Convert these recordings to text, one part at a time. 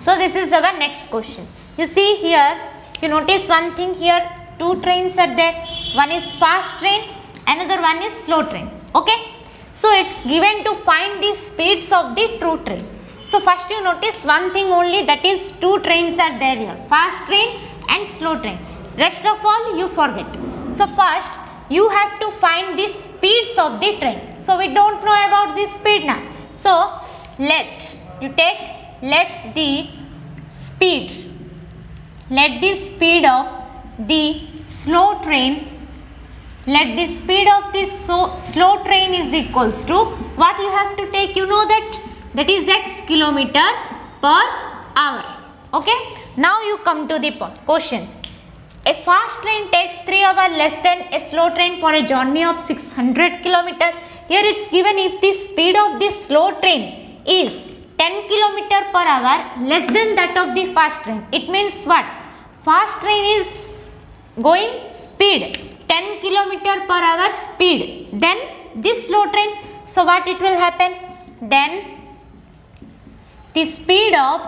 So this is our next question. You see here, you notice one thing here, two trains are there. One is fast train, another one is slow train. Okay. So it's given to find the speeds of the two train. So first you notice one thing only, that is two trains are there here, fast train and slow train. Rest of all you forget. So first you have to find the speeds of the train. So we don't know about the speed now. So let the speed of the slow train, let the speed of this slow train is equals to what you have to take, you know that is x kilometer per hour. Okay. Now you come to the question. A fast train takes 3 hours less than a slow train for a journey of 600 kilometer. Here it's given if the speed of this slow train is 10 kilometer per hour less than that of the fast train. It means what? Fast train is going speed 10 kilometer per hour speed. Then this slow train, so what it will happen? Then the speed of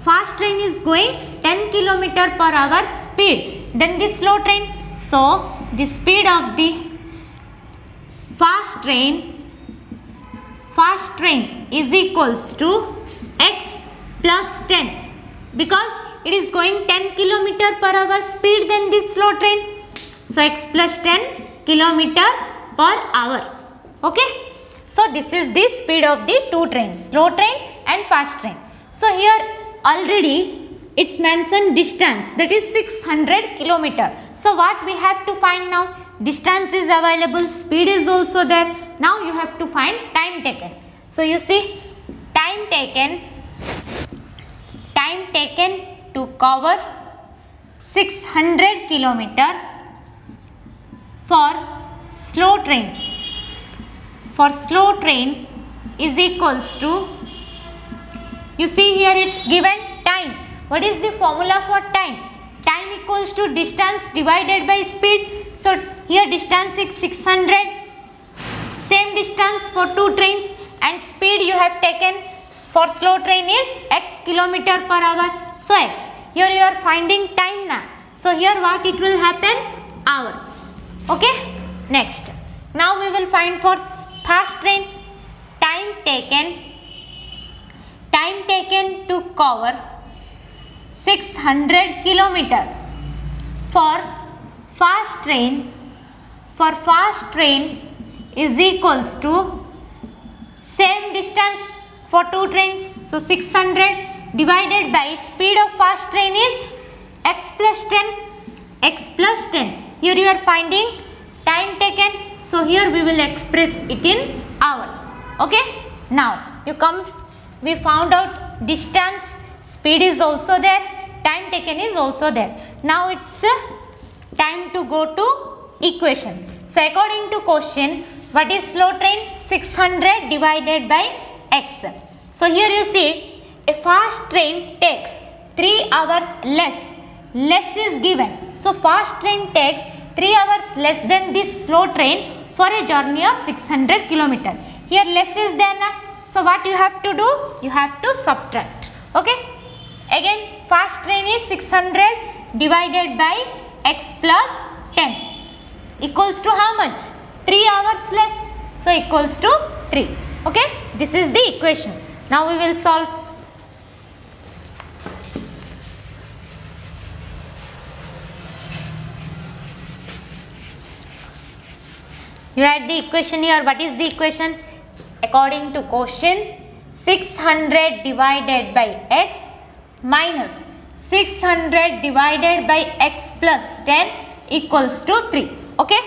fast train is going 10 kilometer per hour speed. Then the slow train, so the speed of the fast train is equals to x plus 10, because it is going 10 kilometer per hour speed than this slow train. So x plus 10 kilometer per hour. Okay. So this is the speed of the two trains, slow train and fast train. So here already it's mentioned distance, that is 600 kilometer. So what we have to find now? Distance is available, speed is also there. Now you have to find time taken. So you see, time taken to cover 600 kilometer for slow train. For slow train is equals to, you see here it's given time. What is the formula for time? Time equals to distance divided by speed. So here distance is 600, same distance for two trains, and speed you have taken for slow train is x kilometer per hour. So x. Here you are finding time now. So here what it will happen? Hours. Okay. Next. Now we will find for fast train. Time taken to cover 600 kilometer for fast train is equals to same distance for two trains. So 600 divided by speed of fast train is x plus 10. Here you are finding time taken. So here we will express it in hours. Okay. Now you come, we found out distance, speed is also there, time taken is also there. Now it's time to go to equation. So according to question, what is slow train? 600 divided by x. So here you see, a fast train takes 3 hours less. Less is given. So fast train takes 3 hours less than this slow train for a journey of 600 kilometer. Here less is there now. So what you have to do? You have to subtract. Okay. Again fast train is 600 divided by x plus 10 equals to how much? 3 hours less. So equals to 3. Okay. This is the equation. Now we will solve. You write the equation here. What is the equation? According to question, 600 divided by x minus 600 divided by x plus 10 equals to 3. Okay.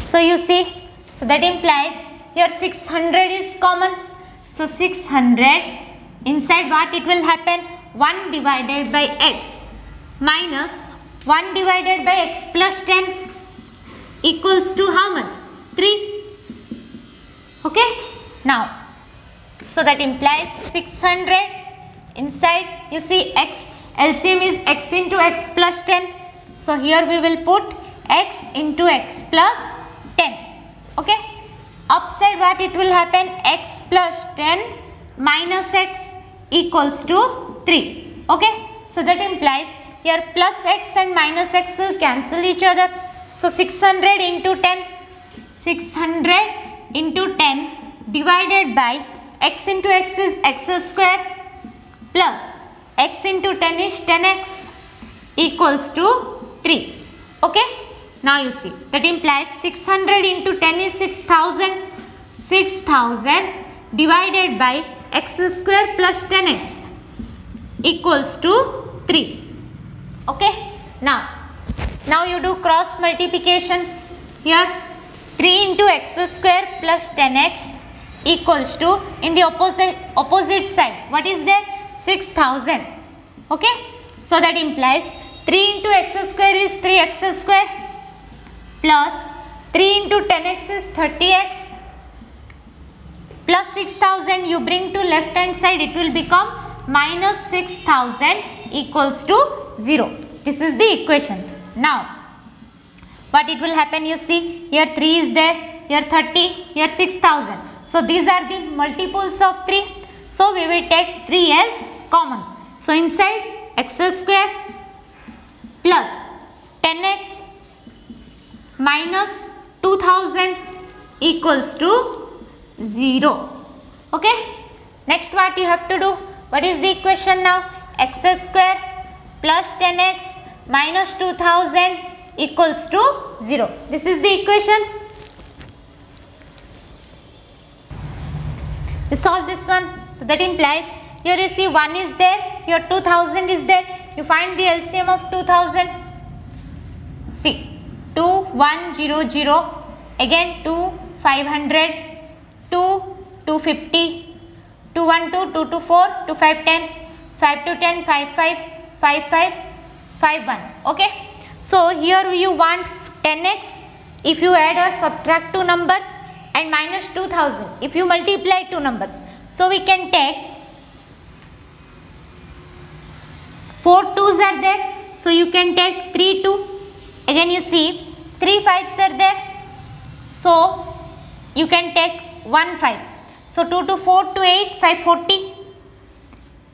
So you see, so that implies here 600 is common. So 600 inside what it will happen? 1 divided by x minus 1 divided by x plus 10 equals to how much? 3. Okay. Now, so that implies 600 inside, you see x, LCM is x into x plus 10. So here we will put x into x plus 10. Okay, upside what it will happen, x plus 10 minus x equals to 3. Okay, so that implies here plus x and minus x will cancel each other. So 600 into 10, 600 into 10 divided by x into x is x square plus x into 10 is 10x equals to 3. Okay, now you see that implies 600 into 10 is 6000, 6000 divided by x square plus 10x equals to 3. Okay, now you do cross multiplication. Here 3 into x square plus 10x equals to, in the opposite side what is there, 6000. Okay, so that implies 3 into x square is 3x square plus 3 into 10x is 30x plus 6000 you bring to left hand side, it will become minus 6000 equals to 0. This is the equation. Now what it will happen, you see here 3 is there, here 30, here 6000. So these are the multiples of 3. So we will take 3 as common. So inside x square plus 10x minus 2000 equals to 0. Okay. Next what you have to do, what is the equation now? X square plus 10x minus 2000 equals to 0. This is the equation. We solve this one. So that implies here you see 1 is there, here 2000 is there. You find the LCM of 2000. See 2 1 0 0, again 2 500, 2 250, 2 1 2, 2 2 4, 2 5 10, 5 2 10, 5 5, 5 5, 5 1. Okay. So here you want 10x if you add or subtract two numbers, and minus 2000 if you multiply two numbers. So we can take 4 2's are there, so you can take 3 2. Again you see 3 5's are there, so you can take 1 5. So 2 to 4 to 8, 5 40,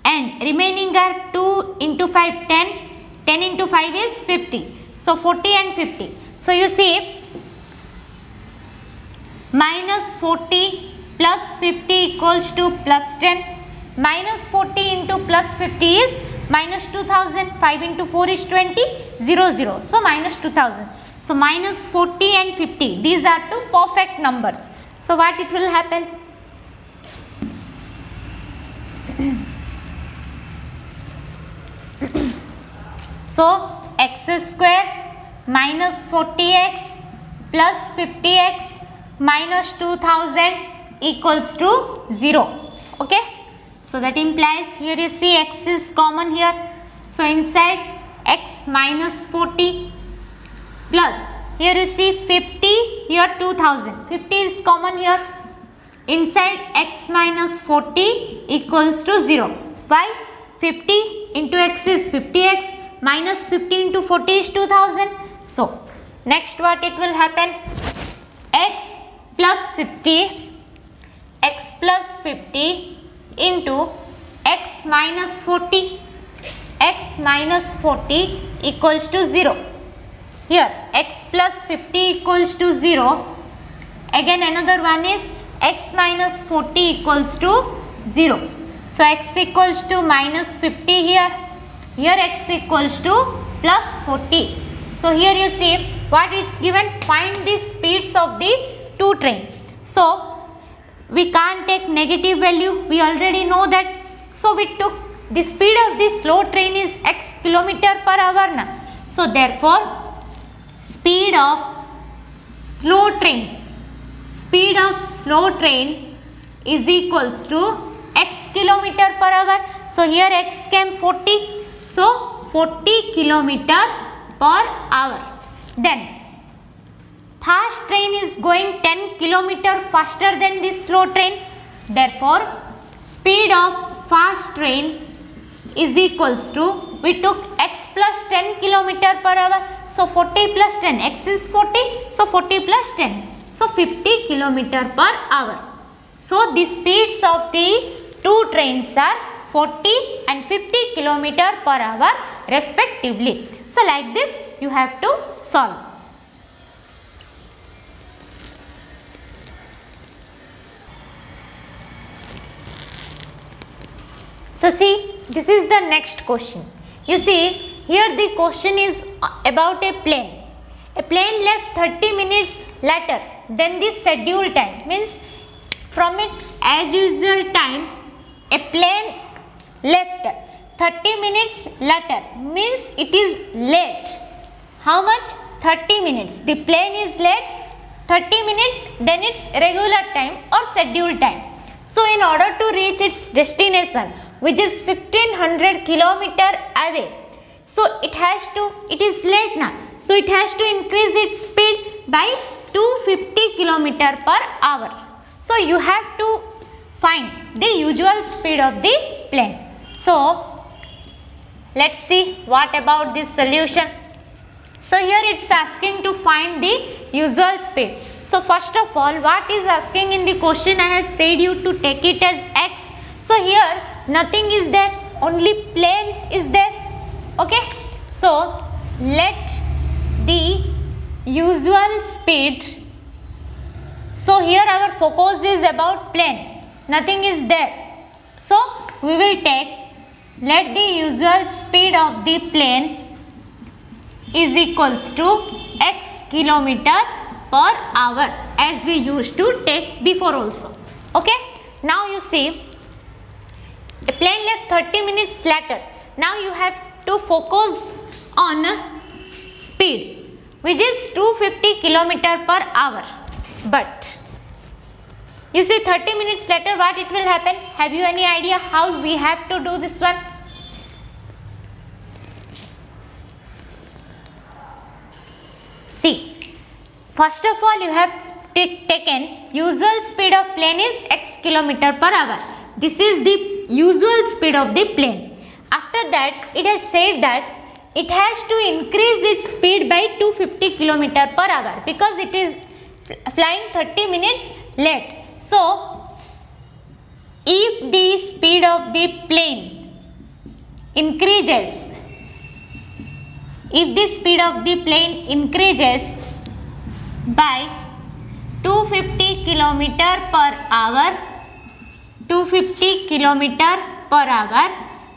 and remaining are 2 into 5 10, 10 into 5 is 50. So 40 and 50. So you see minus 40 plus 50 equals to plus 10. Minus 40 into plus 50 is minus 2000. 5 into 4 is 20. 0 0. So minus 2000. So minus 40 and 50. These are two perfect numbers. So what it will happen? So x square minus 40x plus 50x minus 2000 equals to 0. Okay. So that implies here you see x is common here. So inside x minus 40 plus here you see 50, here 2000. 50 is common here. Inside x minus 40 equals to 0. Why? 50 into x is 50x. Minus 50 into 40 is 2000. So next what it will happen? X plus 50, x plus 50 into x minus 40. X minus 40 equals to 0. Here x plus 50 equals to 0. Again another one is x minus 40 equals to 0. So x equals to minus 50 here. Here x equals to plus 40. So here you see what it's given, find the speeds of the two train. So we can't take negative value, we already know that. So we took the speed of the slow train is x kilometer per hour now. So therefore speed of slow train is equals to x kilometer per hour. So here x came 40. So 40 kilometer per hour. Then fast train is going 10 kilometer faster than this slow train. Therefore speed of fast train is equals to, we took x plus 10 kilometer per hour. So 40 plus 10, x is 40, so 40 plus 10, so 50 kilometer per hour. So the speeds of the two trains are 40 and 50 kilometer per hour respectively. So like this you have to solve. So see, this is the next question. You see, here the question is about a plane. A plane left 30 minutes later than the scheduled time. Means from its as usual time, a plane left 30 minutes later. Means it is late. How much? 30 minutes. The plane is late 30 minutes than its regular time or scheduled time. So in order to reach its destination, which is 1500 kilometer away, so it is late now, so it has to increase its speed by 250 kilometer per hour. So you have to find the usual speed of the plane. So let's see what about this solution. So here it's asking to find the usual speed. So first of all, what is asking in the question, I have said you to take it as x. So here nothing is there, only plane is there. Okay, so let the usual speed. So here our focus is about plane, nothing is there. So we will take, let the usual speed of the plane is equals to x kilometer per hour, as we used to take before also. Okay, now you see, a plane left 30 minutes later. Now you have to focus on speed, which is 250 kilometer per hour. But you see 30 minutes later what it will happen? Have you any idea how we have to do this one? See, first of all you have taken usual speed of plane is x kilometer per hour. This is the usual speed of the plane. After that it has said that it has to increase its speed by 250 kilometer per hour because it is flying 30 minutes late. So if the speed of the plane increases, by 250 kilometer per hour,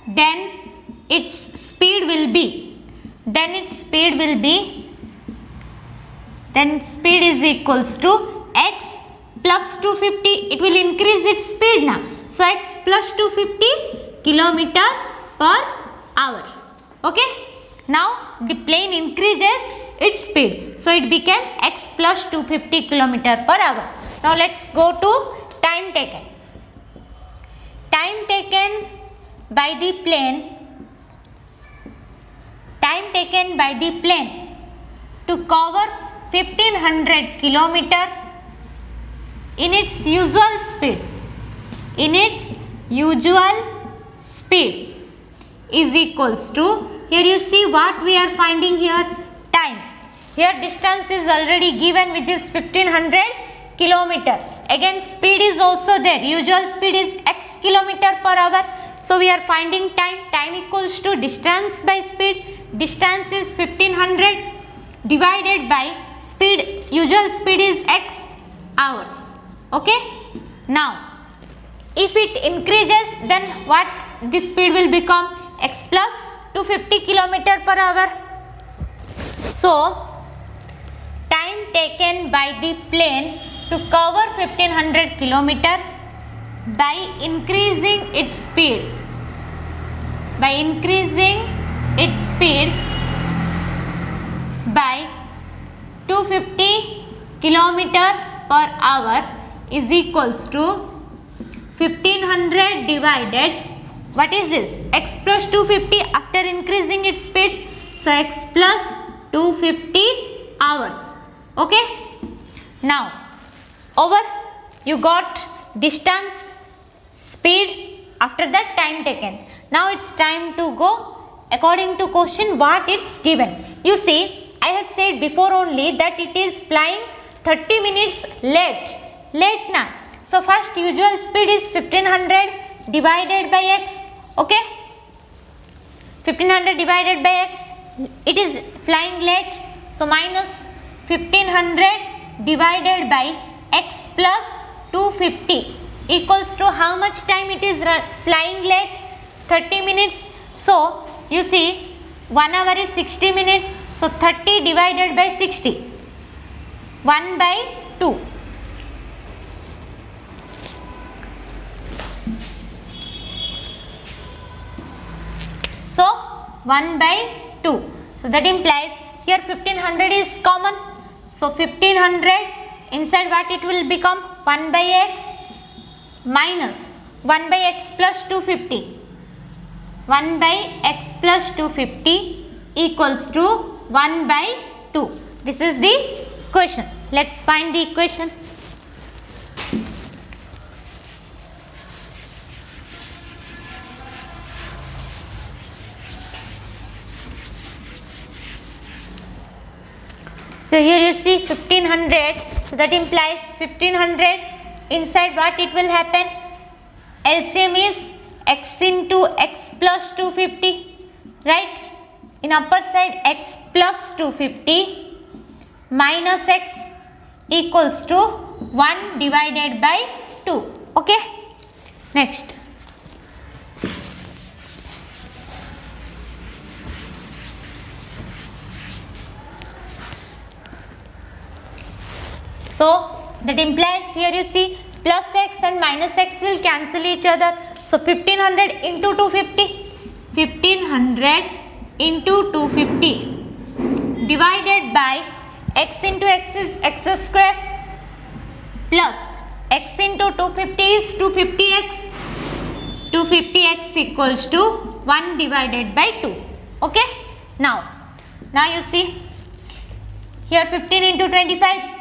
then its speed will be, then speed is equals to x plus 250. It will increase its speed now. So x plus 250 kilometer per hour. Okay, now the plane increases its speed, so it became x plus 250 kilometer per hour. Now let's go to time taken. Time taken by the plane to cover 1500 kilometer in its usual speed is equals to, here you see what we are finding here, time. Here distance is already given, which is 1500 kilometer. Again speed is also there, usual speed is x kilometer per hour. So we are finding time equals to distance by speed. Distance is 1500 divided by speed, usual speed is x hours. Okay, now if it increases, then what the speed will become? X plus 250 kilometer per hour. So time taken by the plane to cover 1500 kilometer by increasing its speed, by 250 kilometer per hour is equals to 1500 divided, what is this? X plus 250 after increasing its speed. So x plus 250 hours. Okay. Now over you got distance, speed, after that time taken. Now it's time to go according to question what it's given. You see I have said before only that it is flying 30 minutes late na. So first usual speed is 1500 divided by x. Okay, 1500 divided by x, it is flying late, so minus 1500 divided by x plus 250 equals to how much time it is flying late? 30 minutes. So you see 1 hour is 60 minutes, so 30 divided by 60, 1 by 2. So 1 by 2. So that implies here 1500 is common. So 1500 inside what it will become? 1 by x minus 1 by x plus 250. 1 by x plus 250 equals to 1 by 2. This is the equation. Let's find the equation. So here you see 1500, so that implies 1500 inside what it will happen? LCM is x into x plus 250, right? In upper side x plus 250 minus x equals to 1 divided by 2. Okay, next. So that implies here you see plus x and minus x will cancel each other. So 1500 into 250, 1500 into 250 divided by x into x is x square plus x into 250 is 250x. 250x equals to 1 divided by 2. Okay. Now you see here 15 into 25.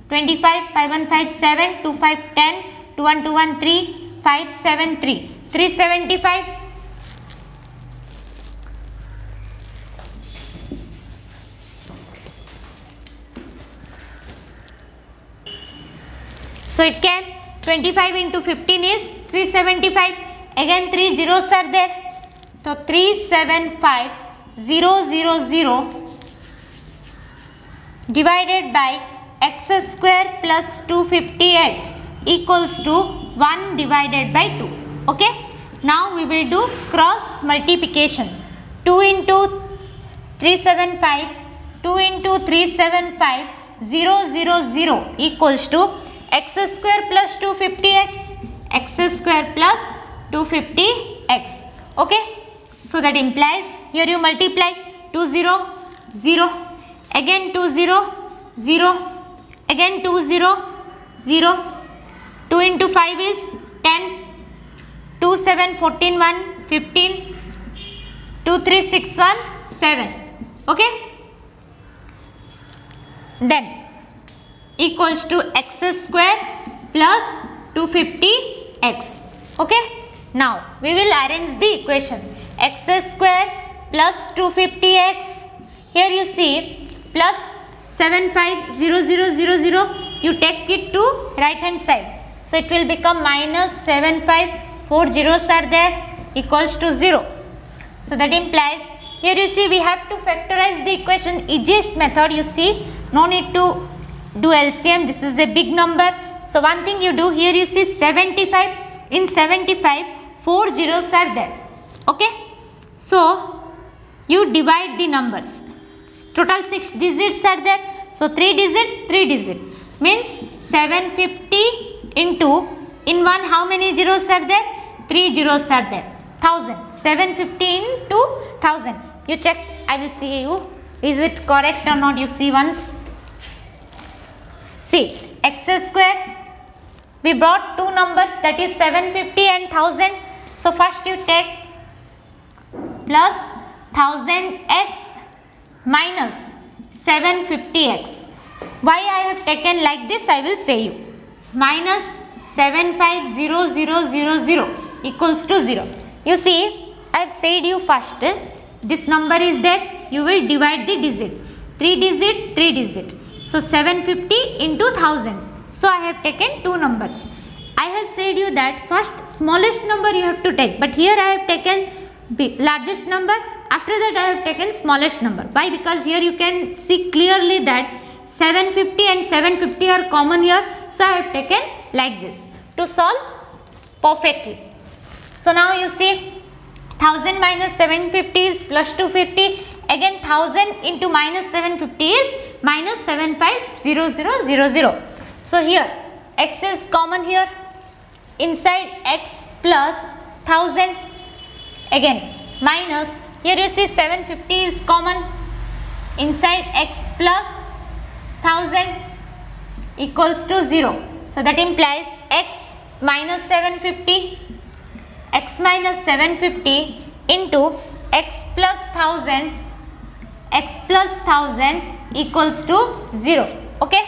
25, 5 1 5 7, 2 5 10, 2 1 2 1 3, 5 7 3, 375. So it can 25 into 15 is 375. Again 3 zeros are there. So 375 0 0 0 divided by x square plus 250x equals to 1 divided by 2. Okay. Now we will do cross multiplication. 2 into 375, 2 into 375 0 0 0 equals to x square plus 250x, x square plus 250x. Okay. So that implies here you multiply 2 0 0, again 2 0 0, again 2 0 0, 2 into 5 is 10, 2 7 14 1 15, 2 3 6 1 7. Okay. Then equals to x square plus 250x. Okay. Now we will arrange the equation. X square plus 250x. Here you see plus 750000, you take it to right hand side. So it will become minus 75, 4 zeros are there, equals to 0. So that implies here you see we have to factorize the equation. Easiest method, you see, no need to do LCM, this is a big number. So one thing you do, here you see 75, in 75 4 zeros are there. Okay. So you divide the numbers. Total 6 digits are there. So 3 digit means 750 into, in one how many zeros are there? 3 zeros are there. 1000. 750 into 1000. You check, I will see you. Is it correct or not? You see once. See, x square. We brought two numbers, that is 750 and 1000. So first you take plus 1000x minus 750x. Why I have taken like this, I will say you. Minus 750000 equals to 0. You see, I have said you first, this number is there, you will divide the digit. 3 digit, 3 digit. So 750 into 1000. So I have taken two numbers. I have said you that first smallest number you have to take, but here I have taken largest number. After that I have taken smallest number. Why? Because here you can see clearly that 750 and 750 are common here. So I have taken like this to solve perfectly. So now you see 1000 minus 750 is plus 250. Again 1000 into minus 750 is minus 750000. So here x is common here. Inside x plus 1000. Again minus, here you see 750 is common. Inside x plus 1000 equals to 0. So that implies x minus 750, x minus 750 into x plus 1000, x plus 1000 equals to 0. Okay.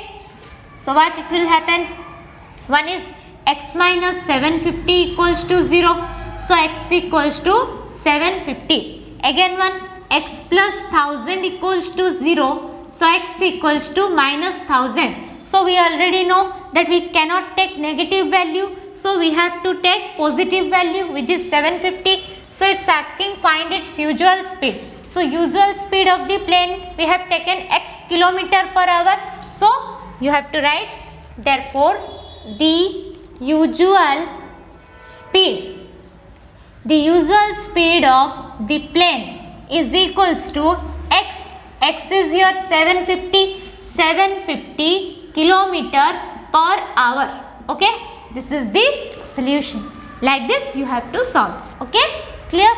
So what it will happen? One is x minus 750 equals to 0. So x equals to 750. Again one, x plus 1000 equals to 0. So x equals to minus 1000. So we already know that we cannot take negative value. So we have to take positive value, which is 750. So it's asking find its usual speed. So usual speed of the plane, we have taken x kilometer per hour. So you have to write, therefore the usual speed of the plane is equals to x. X is here 750 kilometer per hour. Okay, this is the solution. Like this you have to solve. Okay, clear?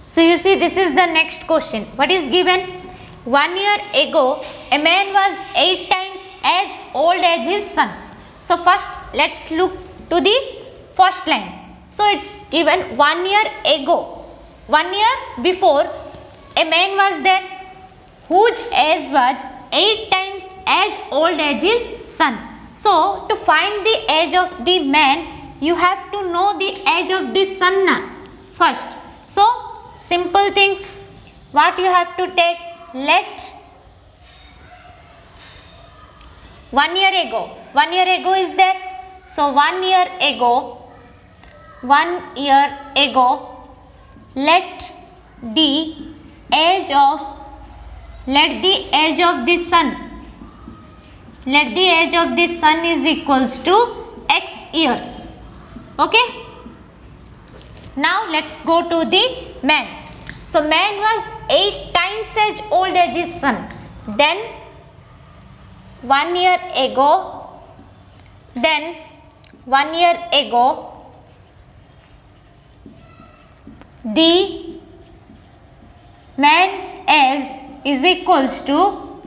So you see, this is the next question. What is given? 1 year ago, a man was 8 times as old as his son. So first, let's look to the first line. So it's given 1 year ago. 1 year before, a man was there whose age was 8 times as old as his son. So to find the age of the man, you have to know the age of the son first. So simple thing, what you have to take, let 1 year ago. 1 year ago is there. So 1 year ago, let the age of the sun. Let the age of the sun is equals to x years. Okay. Now let's go to the man. So man was 8 times as old as his son. Then 1 year ago, the man's age is equals to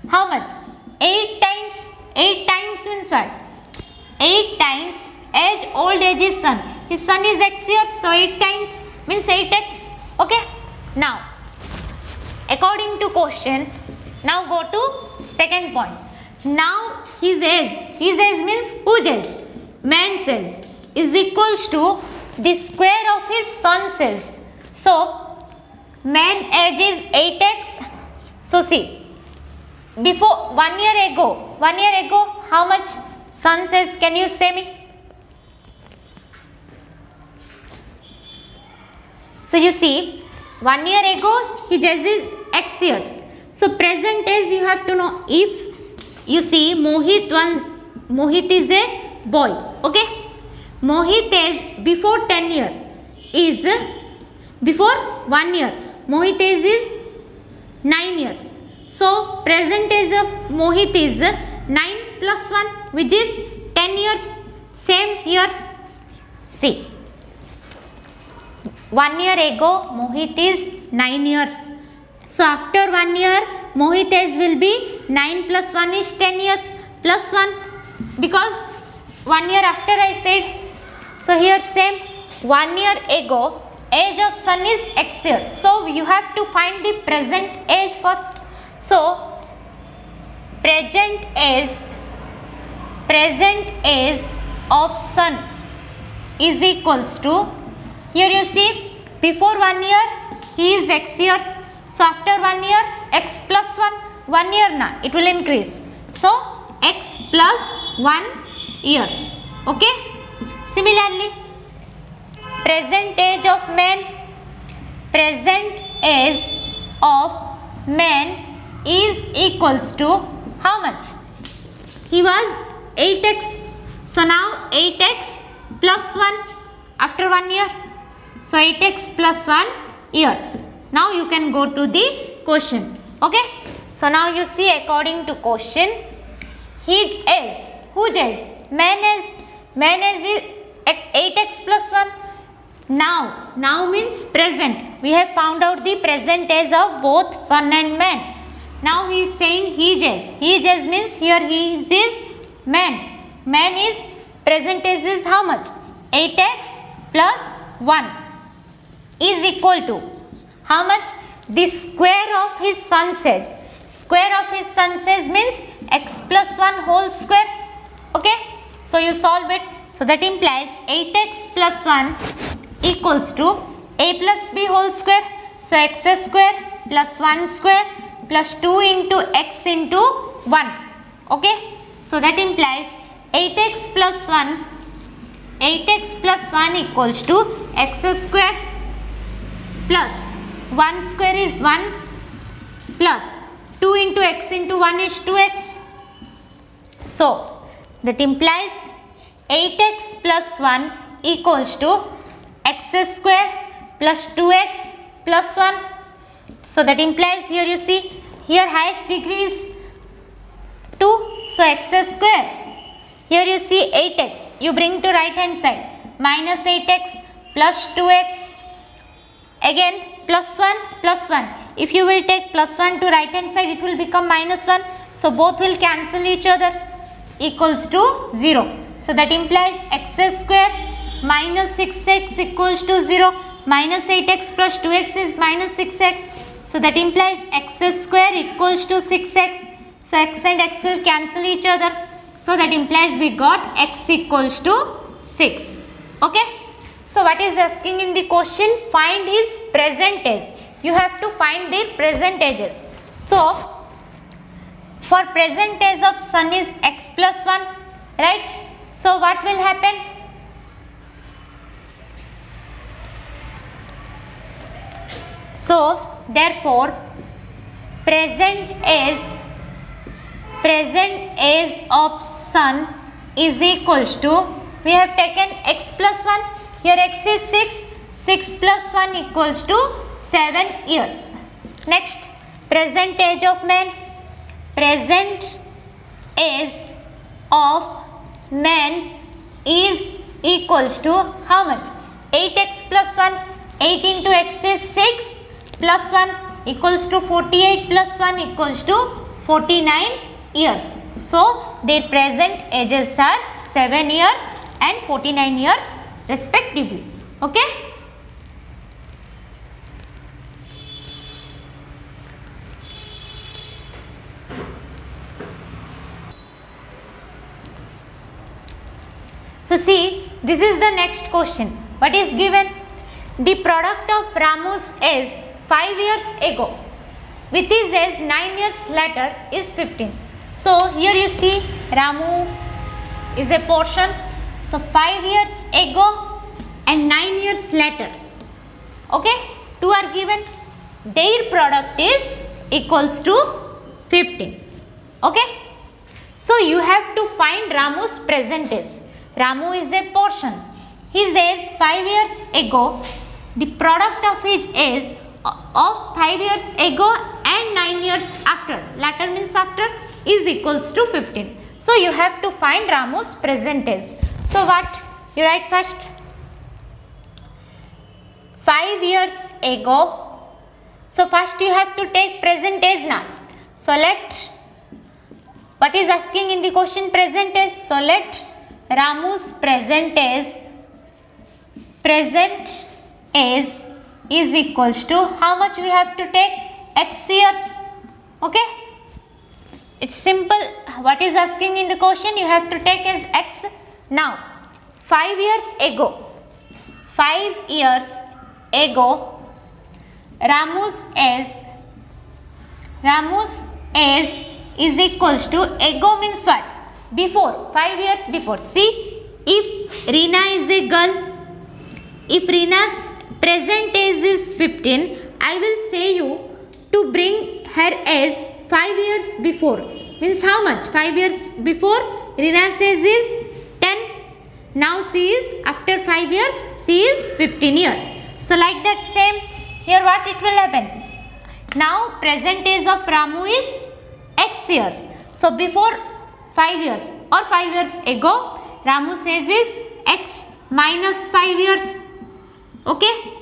how much? 8 times. 8 times means what? 8 times as old as his son. His son is x years, so 8 times means 8x. Okay. Now, according to question, now go to second point. Now his age means whose age? Man's age is equals to the square of his son's age. So man age is 8x. So see, before 1 year ago, how much son's age? Can you say me? So you see, 1 year ago his age is x years. So present age you have to know. If you see Mohit is a boy. Okay. Mohit age before 10 year is before 1 year. Mohit age is 9 years. So present age of Mohit is 9 plus 1, which is 10 years. Same here. See. 1 year ago Mohit is 9 years. So after 1 year Mohit age will be 9 plus 1 is 10 years plus 1, because 1 year after I said. So here same, 1 year ago age of son is x years. So you have to find the present age first. So present age present age of son is equals to, here you see before 1 year he is x years, so after 1 year x plus 1 year na it will increase, so x plus 1 years. Okay, similarly present age of man, present age of man is equals to how much? He was 8x, so now 8x plus 1 after 1 year, so 8x plus 1 years. Now you can go to the question. Okay, so now you see according to question, his age, whose age? Man age is 8x plus 1. Now means present. We have found out the present age of both son and man. Now he is saying his age. His age means here his is man. Man is present age is how much? 8x plus 1 is equal to how much? The square of his son's age. Square of his son's age means x plus 1 whole square. Okay, so you solve it. So that implies 8x plus 1 equals to a plus b whole square. So x square plus 1 square plus 2 into x into 1. Okay, so that implies 8x plus 1 equals to x square plus 1 square is 1 plus 2 into x into 1 is 2x. So that implies 8x plus 1 equals to x square plus 2x plus 1. So that implies here you see here highest degree is 2, so x square. Here you see 8x, you bring to right hand side, minus 8x plus 2x, again plus 1. If you will take plus 1 to right hand side, it will become minus 1. So both will cancel each other, equals to 0. So that implies x square minus 6x equals to 0. Minus 8x plus 2x is minus 6x. So that implies x square equals to 6x. So x and x will cancel each other. So that implies we got x equals to 6. Okay. So what is asking in the question? Find his present age. You have to find the present ages. So for present age of son is x plus 1, right? So what will happen? So therefore present age of son is equals to, we have taken x plus 1, here x is 6 plus 1 equals to 7 years. Next, present age of man, present age of man is equals to how much? 8x plus 1, 8 into x is 6 plus 1 equals to 48 plus 1 equals to 49 years. So their present ages are 7 years and 49 years respectively. Okay. So see, this is the next question. What is given? The product of Ramu's age 5 years ago with his age 9 years later is 15. So here you see Ramu is a portion. So 5 years ago and 9 years later. Okay, two are given. Their product is equals to 15. Okay. So you have to find Ramu's present age. Ramu is a portion. His age 5 years ago, the product of his age of 5 years ago and 9 years after, latter means after, is equals to 15. So you have to find Ramu's present age. So what? You write first 5 years ago. So first you have to take present age now. So let, what is asking in the question? Present age. So let Ramu's present age is equals to how much we have to take? X years. Okay. It's simple. What is asking in the question? You have to take as x. Now 5 years ago, Ramus is equals to, ego means what? Before, 5 years before. See, if Reena is a girl, if Reena's present age is 15, I will say you to bring her age 5 years before. Means how much? 5 years before Reena's age is 10. Now she is, after 5 years, she is 15 years. So like that same, here what it will happen? Now present age of Ramu is x years. So before 5 years or 5 years ago, Ramu's age is x minus 5 years. Okay.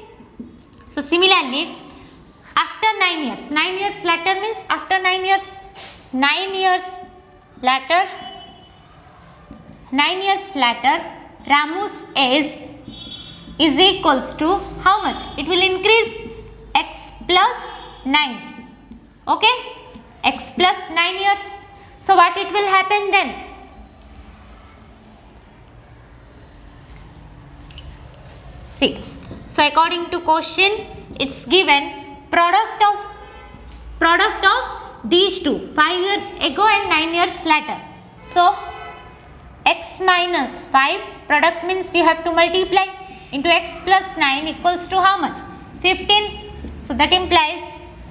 So similarly, after 9 years, 9 years later means after 9 years, 9 years later, Ramu's age is equals to how much? It will increase x plus 9. Okay, x plus 9 years. So what it will happen then? See, so according to question, it's given product of these two, 5 years ago and 9 years later. So x minus 5, product means you have to multiply, into x plus 9 equals to how much? 15. So that implies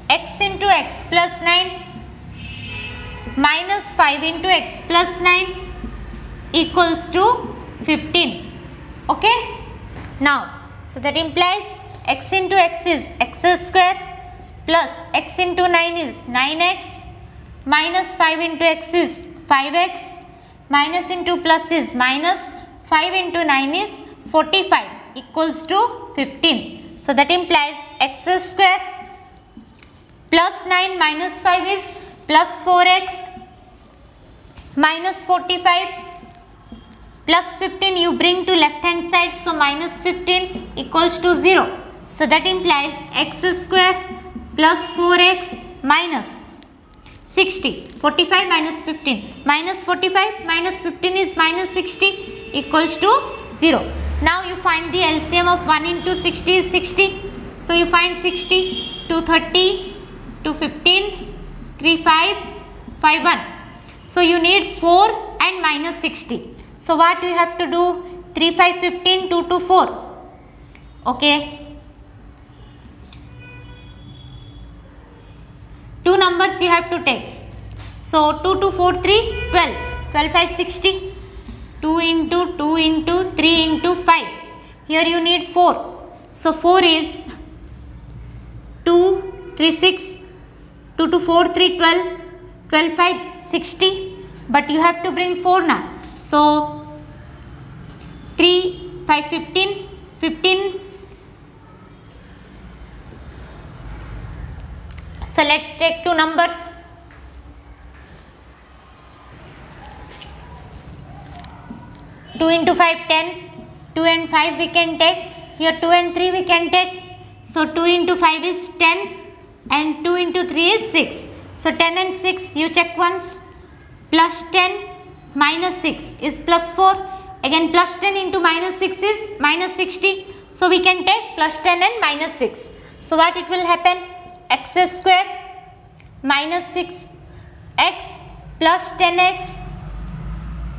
x into x plus 9 minus 5 into x plus 9 equals to 15. Okay. Now, so that implies x into x is x square plus x into 9 is 9x minus 5 into x is 5x minus into plus is minus 5 into 9 is 45 equals to 15. So that implies x square plus 9 minus 5 is plus 4x minus 45 plus 15 you bring to left hand side, so minus 15 equals to 0. So that implies x square plus 4x minus 60, 45 minus 15, minus 45 minus 15 is minus 60 equals to 0. Now you find the LCM of 1 into 60 is 60. So you find 60, 2 30, 2 15, 3 5, 5 1. So you need 4 and minus 60. So what we have to do? 3 5 15, 2 2 4. Okay. Two numbers you have to take. So 2 2 4 3, 12. 12 5 60. 2 into 2 into 3 into 5. Here you need 4. So 4 is 2 3 6. 2 to 4 3 12. 12 5 60. But you have to bring 4 now. So 3 5 15. 15. So let's take two numbers. 2 into 5 10. 2 and 5 we can take. Here 2 and 3 we can take. So 2 into 5 is 10 and 2 into 3 is 6. So 10 and 6 you check once. Plus 10 minus 6 is plus 4. Again plus 10 into minus 6 is minus 60. So we can take plus 10 and minus 6. So what it will happen? X square minus 6x plus 10x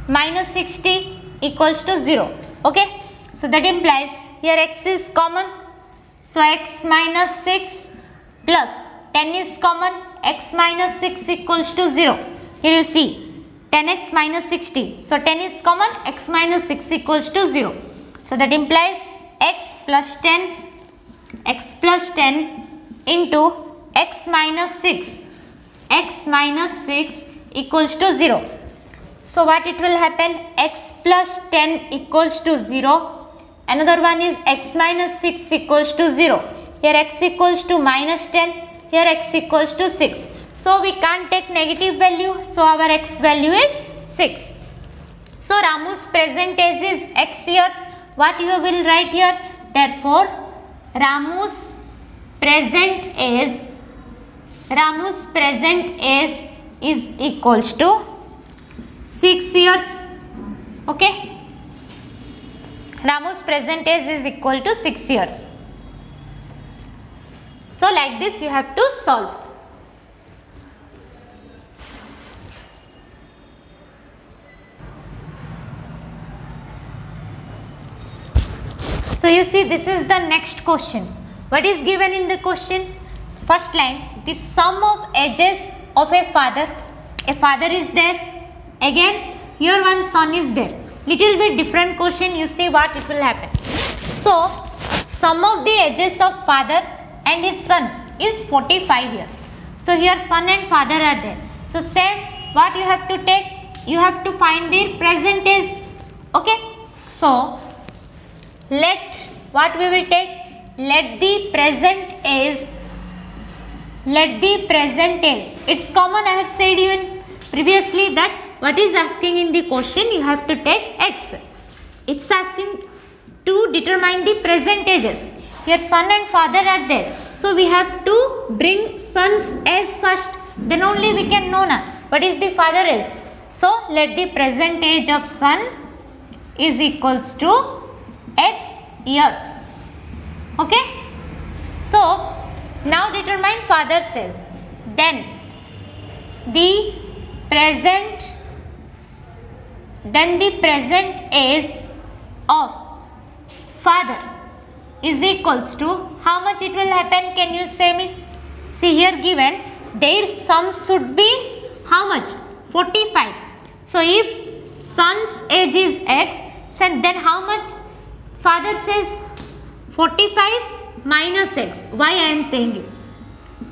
minus 60 equals to 0. Okay. So that implies here x is common. So x minus 6 plus 10 is common. X minus 6 equals to 0. Here you see 10x minus 60. So 10 is common. X minus 6 equals to 0. So that implies x plus 10 into x minus 6. X minus 6 equals to 0. So what it will happen? X plus 10 equals to 0. Another one is x minus 6 equals to 0. Here x equals to minus 10. Here x equals to 6. So we can't take negative value. So our x value is 6. So Ramu's present age is x years. What you will write here? Therefore Ramu's present age is equals to 6 years. Okay, Ramu's present age is equal to 6 years. So like this you have to solve. So you see, this is the next question. What is given in the question? First line, the sum of ages of a father. A father is there. Again, here one son is there. Little bit different question. You see what it will happen. So, sum of the ages of father and his son is 45 years. So, here son and father are there. So, same, what you have to take? You have to find the present age. Okay. So, let what we will take? Let the present age. It's common. I have said you in previously that what is asking in the question, you have to take x. It's asking to determine the present ages. Here son and father are there. So we have to bring son's age first. Then only we can know now what is the father age. So let the present age of son is equals to x years. Okay. So now determine father's age. Then the present age of father is equals to how much it will happen? Can you say me? See here given their sum should be how much? 45. So if son's age is x, then how much? Father says 45 minus x. Why I am saying you?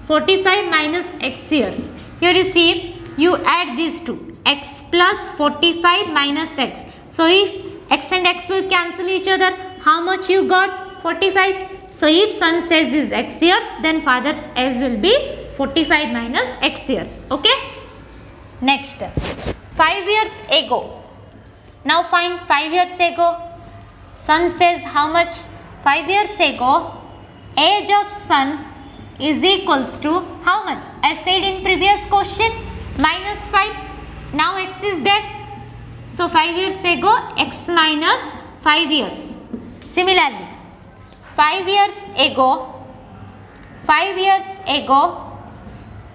45 minus x years. Here you see, you add these two. X plus 45 minus x. So if x and x will cancel each other, how much you got? 45. So if son's age is x years, then father's age will be 45 minus x years. Okay. Next, 5 years ago. Now find 5 years ago. Son says how much? 5 years ago, age of son is equals to how much? I have said in previous question, minus 5. Now x is there. So 5 years ago, x minus 5 years. Similarly, 5 years ago,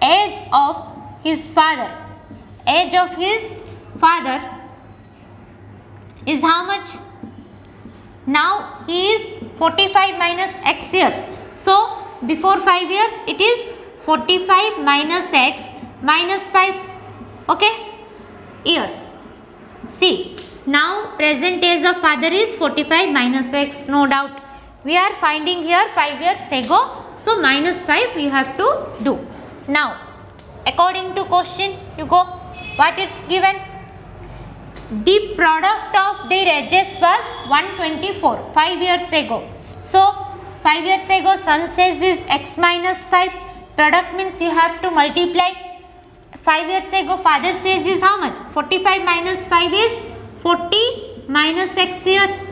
age of his father. Age of his father is how much? Now he is 45 minus x years. So before 5 years it is 45 minus x minus 5. Okay, years. See, now present age of father is 45 minus x, no doubt. We are finding here 5 years ago. So minus 5 we have to do. Now according to question you go. What it's given? The product of their ages was 124 5 years ago. So 5 years ago son says is x minus 5. Product means you have to multiply. 5 years ago father says is how much? 45 minus 5 is 40 minus x years.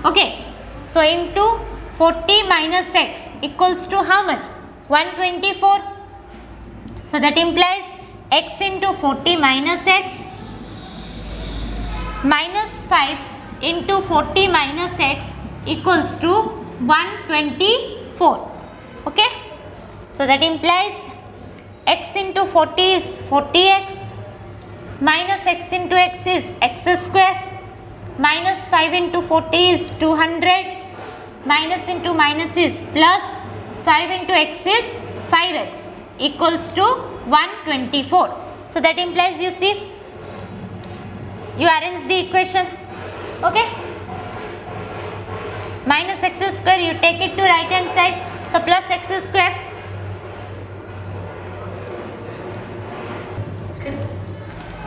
Okay. So into 40 minus x equals to how much? 124. So that implies x into 40 minus x minus 5 into 40 minus x equals to 124. Okay. So that implies x into 40 is 40x minus x into x is x square minus 5 into 40 is 200 minus into minus is plus 5 into x is 5x equals to 124. So that implies you see you arrange the equation. Okay. Minus x square you take it to right hand side. So plus x square.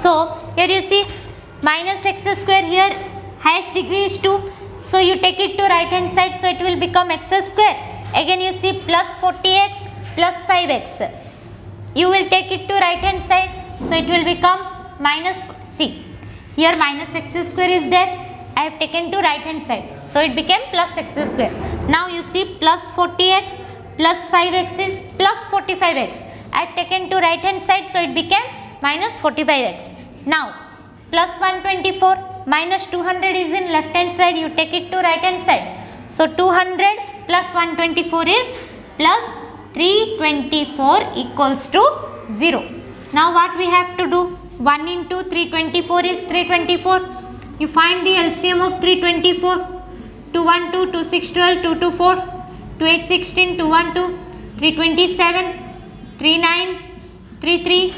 So here you see minus x square, here highest degree is 2. So you take it to right hand side. So it will become x square. Again you see plus 40x plus 5x. You will take it to right hand side. So it will become minus, see here minus x square is there. I have taken to right hand side. So it became plus x square. Now you see plus 40x plus 5x is plus 45x. I have taken to right hand side, so it became minus 45x. Now plus 124 minus 200 is in left hand side, you take it to right hand side. So 200 plus 124 is plus 324 equals to 0. Now what we have to do? 1 into 324 is 324. You find the LCM of 324. 212, 2612, 224, 2816, 212, 327, 39, 33,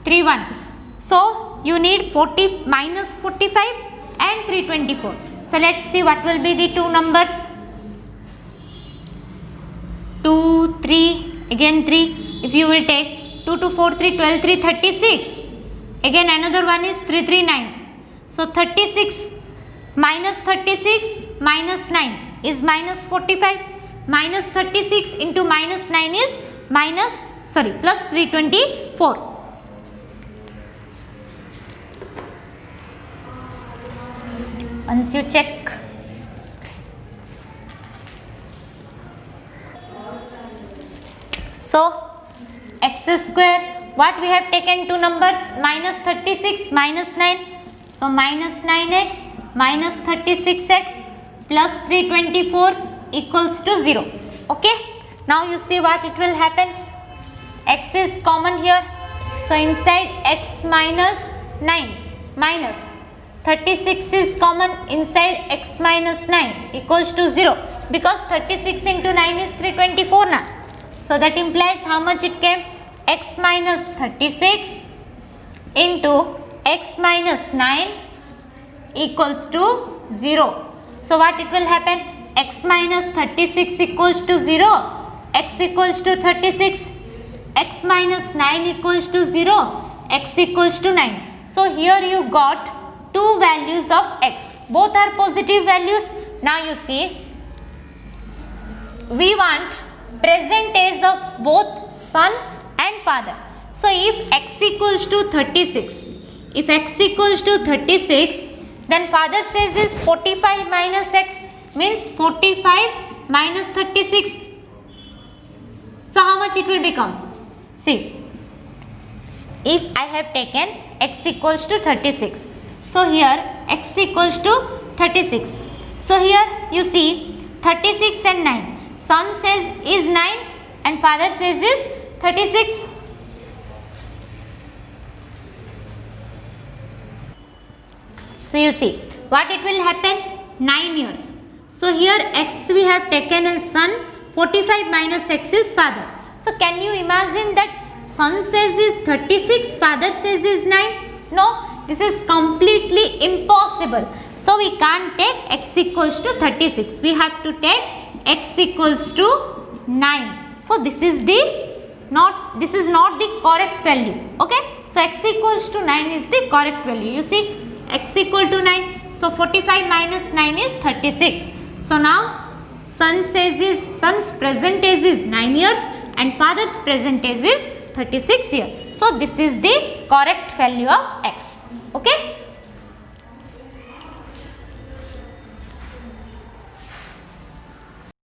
31. So you need 40 minus 45 and 324. So let's see what will be the two numbers. 2, 3, again 3. If you will take 2 to 4, 3, 12, 3, 36. Again another one is 3, 3, 9. So 36 minus 36 minus 9 is minus 45. Minus 36 into minus 9 is plus 324. Once you check, so x square, what we have taken two numbers, minus 36 minus 9, so minus 9x minus 36x plus 324 equals to 0. Okay, now you see what it will happen. X is common here, so inside x minus 9 minus 36 is common, inside x minus 9 equals to 0, because 36 into 9 is 324 now. So that implies how much it came? X minus 36 into x minus 9 equals to 0. So what it will happen? X minus 36 equals to 0, x equals to 36, x minus 9 equals to 0, x equals to 9. So here you got two values of x, both are positive values. Now you see, we want present age of both son and father. So if x equals to 36, if x equals to 36, then father says is 45 minus x, means 45 minus 36. So how much it will become? See, if I have taken x equals to 36, so here x equals to 36. So here you see 36 and 9. Son says is 9 and father says is 36. So you see what it will happen? 9 years. So here x we have taken as son, 45 minus x is father. So can you imagine that son says is 36, father says is 9? No, this is completely impossible. So we can't take x equals to 36. We have to take x equals to 9. So this is not the correct value. Okay. So x equals to 9 is the correct value. You see, x equal to 9. So 45 minus 9 is 36. So now son's present age is 9 years and father's present age is 36 years. So this is the correct value of x. Okay.